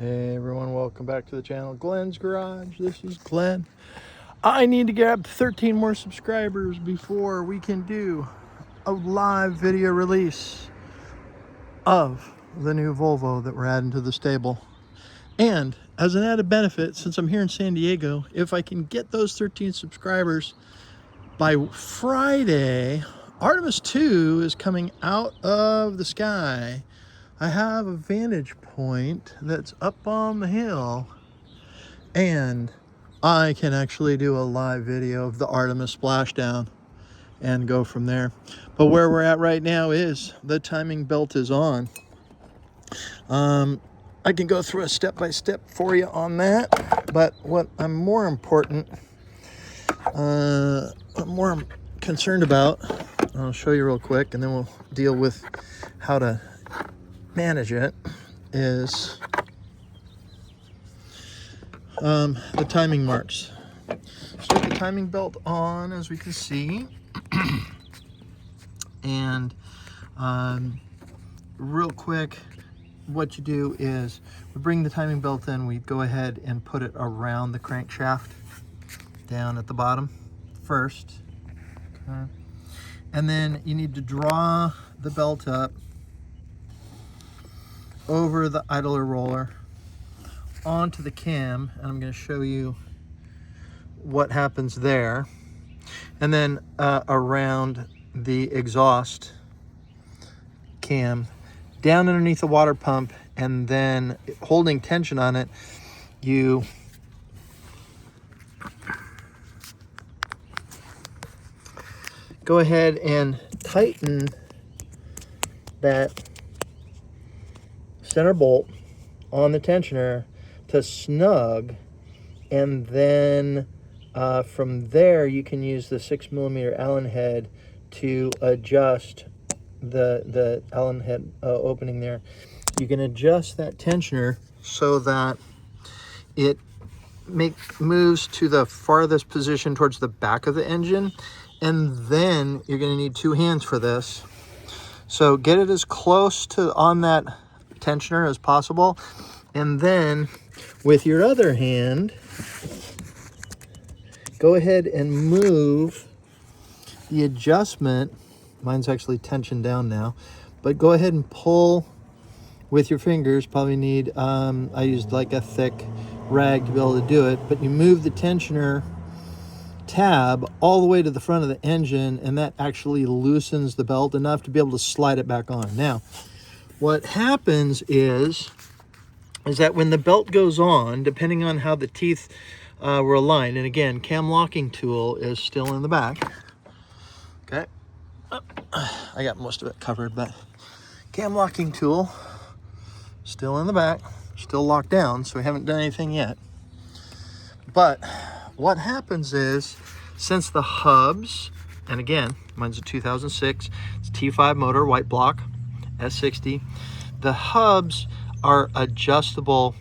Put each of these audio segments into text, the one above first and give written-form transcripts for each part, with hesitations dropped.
Hey everyone, welcome back to the channel. Glenn's Garage. This is Glenn. I need to get up to 13 more subscribers before we can do a live video release of the new Volvo that we're adding to the stable. And as an added benefit, since I'm here in San Diego, if I can get those 13 subscribers by Friday, Artemis 2 is coming out of the sky. I have a vantage point that's up on the hill, and I can actually do a live video of the Artemis splashdown and go from there. But where we're at right now is the timing belt is on. I can go through a step-by-step for you on that, but what I'm more concerned about, I'll show you real quick and then we'll deal with how to manage it, is the timing marks. So the timing belt on, as we can see, and real quick, what you do is we bring the timing belt in, we go ahead and put it around the crankshaft down at the bottom first, okay? And then you need to draw the belt up over the idler roller onto the cam, and I'm going to show you what happens there, and then around the exhaust cam down underneath the water pump, and then holding tension on it, you go ahead and tighten that center bolt on the tensioner to snug, and then from there you can use the 6mm Allen head to adjust the Allen head opening there. You can adjust that tensioner so that it moves to the farthest position towards the back of the engine, and then you're going to need two hands for this. So get it as close to on that tensioner as possible, and then with your other hand go ahead and move the adjustment. Mine's actually tensioned down now, but go ahead and pull with your fingers. Probably need I used like a thick rag to be able to do it, but you move the tensioner tab all the way to the front of the engine, and that actually loosens the belt enough to be able to slide it back on. Now what happens is that when the belt goes on, depending on how the teeth were aligned, and again, cam locking tool is still in the back. Okay, I got most of it covered, but cam locking tool still in the back, still locked down, so we haven't done anything yet. But what happens is, since the hubs, and again, mine's a 2006, it's T5 motor, white block, S60. The hubs are adjustable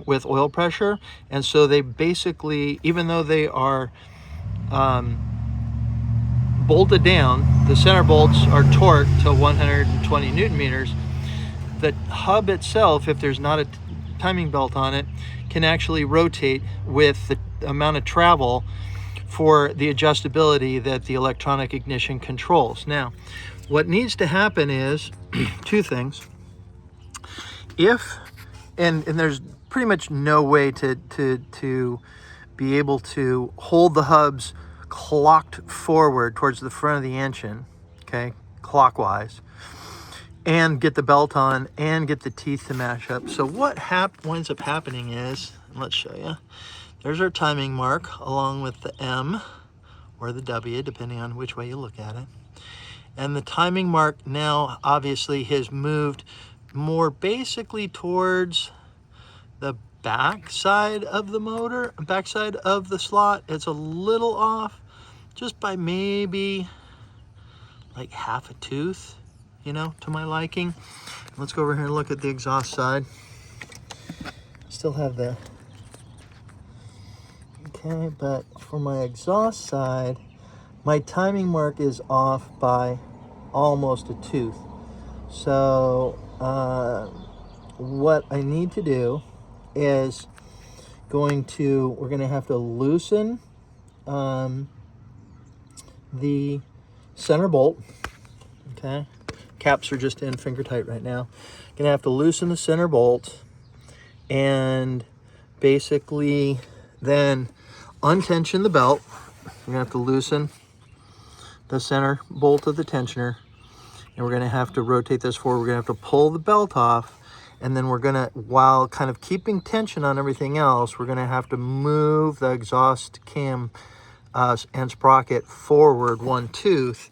with oil pressure, and so they basically, even though they are bolted down, the center bolts are torqued to 120 Newton meters. The hub itself, if there's not a timing belt on it, can actually rotate with the amount of travel for the adjustability that the electronic ignition controls. Now, what needs to happen is two things. If, and there's pretty much no way to be able to hold the hubs clocked forward towards the front of the engine, okay, clockwise, and get the belt on and get the teeth to match up. So what winds up happening is, let's show you, there's our timing mark along with the M or the W, depending on which way you look at it. And the timing mark now obviously has moved more basically towards the back side of the motor, back side of the slot. It's a little off, just by maybe like half a tooth, you know, to my liking. Let's go over here and look at the exhaust side. Still have the, okay, but for my exhaust side, my timing mark is off by almost a tooth. So what I need to do is we're going to have to loosen the center bolt. Okay, caps are just in finger tight right now. Gonna have to loosen the center bolt and basically then untension the belt. We're gonna have to loosen the center bolt of the tensioner, and we're gonna have to rotate this forward. We're gonna have to pull the belt off, and then we're gonna, while kind of keeping tension on everything else, we're gonna have to move the exhaust cam and sprocket forward one tooth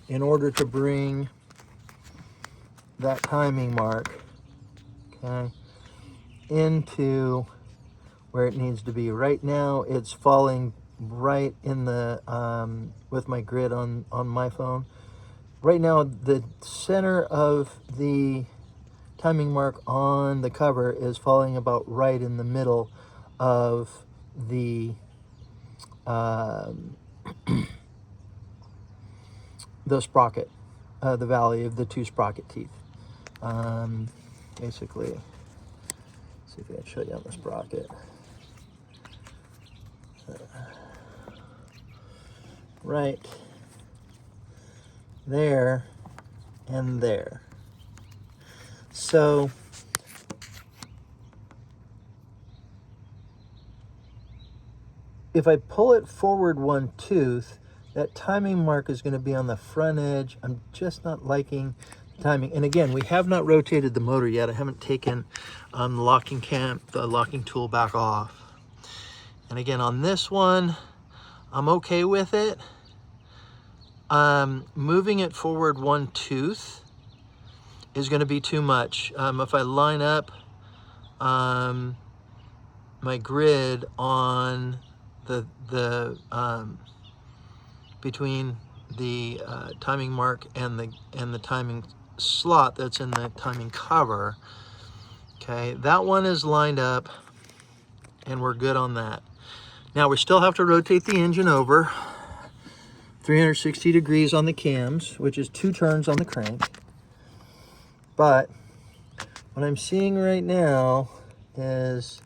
in order to bring that timing mark, okay, into where it needs to be. Right now it's falling right in the with my grid on my phone. Right now the center of the timing mark on the cover is falling about right in the middle of the the sprocket, the valley of the two sprocket teeth. Basically, see if I can show you on the sprocket. Right there and there. So if I pull it forward one tooth, that timing mark is going to be on the front edge. I'm just not liking the timing. And again, we have not rotated the motor yet. I haven't taken the locking tool back off. And again, on this one, I'm okay with it. Moving it forward one tooth is going to be too much. If I line up my grid on the between the timing mark and the timing slot that's in the timing cover, okay, that one is lined up and we're good on that. Now we still have to rotate the engine over 360 degrees on the cams, which is 2 turns on the crank. But what I'm seeing right now is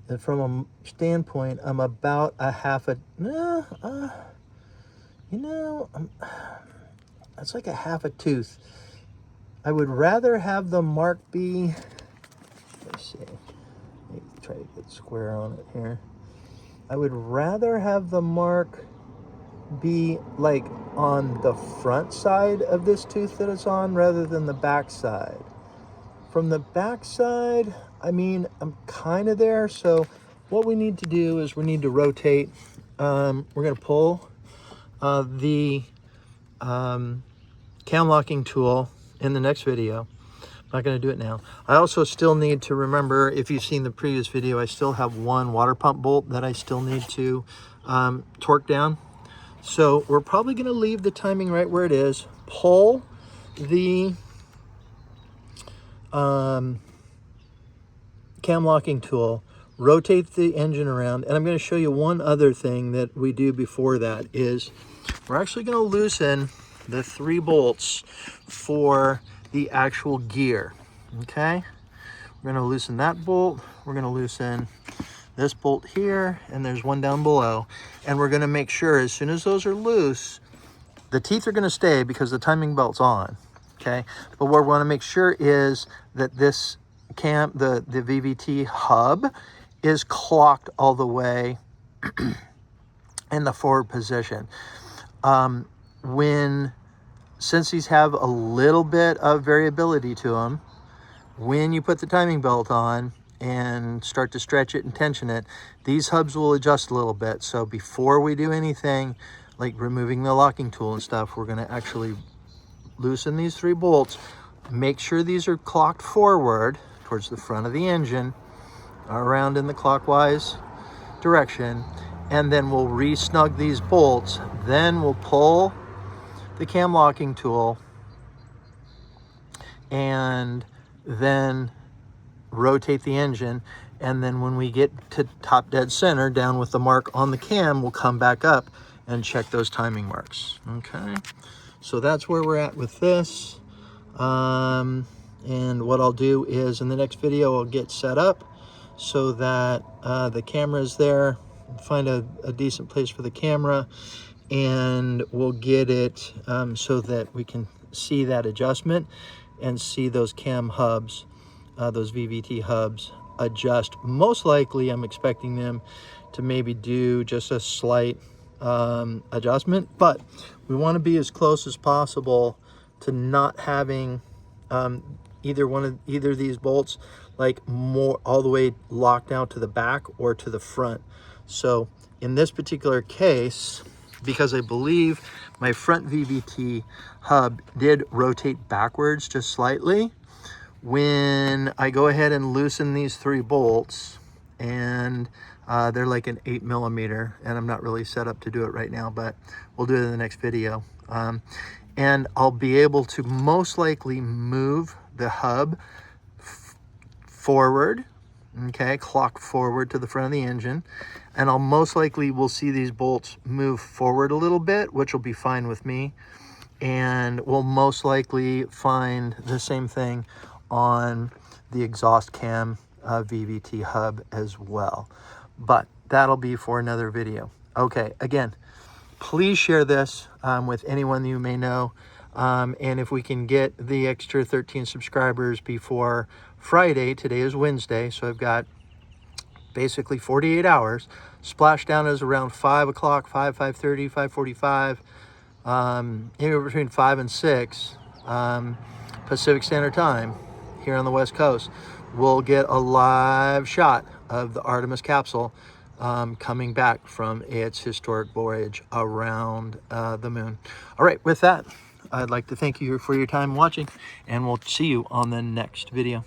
that from a standpoint, I'm about a half a, that's like a half a tooth. I would rather have the mark be, let's see, let me try to get square on it here. I would rather have the mark be like on the front side of this tooth that it's on rather than the back side. From the back side, I mean, I'm kind of there. So what we need to do is we need to rotate. We're going to pull the cam locking tool in the next video. I'm not going to do it now. I also still need to remember, if you've seen the previous video, I still have one water pump bolt that I still need to torque down. So we're probably going to leave the timing right where it is, pull the cam locking tool, rotate the engine around, and I'm going to show you one other thing that we do before that is we're actually going to loosen the 3 bolts for the actual gear. Okay, we're going to loosen that bolt, we're going to loosen this bolt here, and there's one down below, and we're going to make sure as soon as those are loose, the teeth are going to stay because the timing belt's on. Okay, but what we want to make sure is that this the VVT hub is clocked all the way in the forward position. Since these have a little bit of variability to them, when you put the timing belt on and start to stretch it and tension it, these hubs will adjust a little bit. So before we do anything like removing the locking tool and stuff, we're going to actually loosen these 3 bolts, make sure these are clocked forward towards the front of the engine, around in the clockwise direction, and then we'll re-snug these bolts. Then we'll pull the cam locking tool and then rotate the engine, and then when we get to top dead center down with the mark on the cam, we'll come back up and check those timing marks. Okay, so that's where we're at with this. And what I'll do is in the next video I'll get set up so that the camera's there. Find a decent place for the camera, and we'll get it so that we can see that adjustment and see those cam hubs, those VVT hubs adjust. Most likely I'm expecting them to maybe do just a slight adjustment, but we want to be as close as possible to not having either of these bolts like more all the way locked out to the back or to the front. So in this particular case, because I believe my front VVT hub did rotate backwards just slightly, when I go ahead and loosen these 3 bolts, and they're like an 8mm, and I'm not really set up to do it right now, but we'll do it in the next video. And I'll be able to most likely move the hub forward, okay, clock forward to the front of the engine, and I'll most likely will see these bolts move forward a little bit, which will be fine with me, and we'll most likely find the same thing on the exhaust cam VVT hub as well, but that'll be for another video. Okay, again, please share this with anyone you may know, and if we can get the extra 13 subscribers before Friday, today is Wednesday, so I've got basically 48 hours. Splashdown is around 5 o'clock, 5:30, 5:45, anywhere between 5 and 6 Pacific Standard Time here on the West Coast. We'll get a live shot of the Artemis capsule coming back from its historic voyage around the moon. All right, with that, I'd like to thank you for your time watching, and we'll see you on the next video.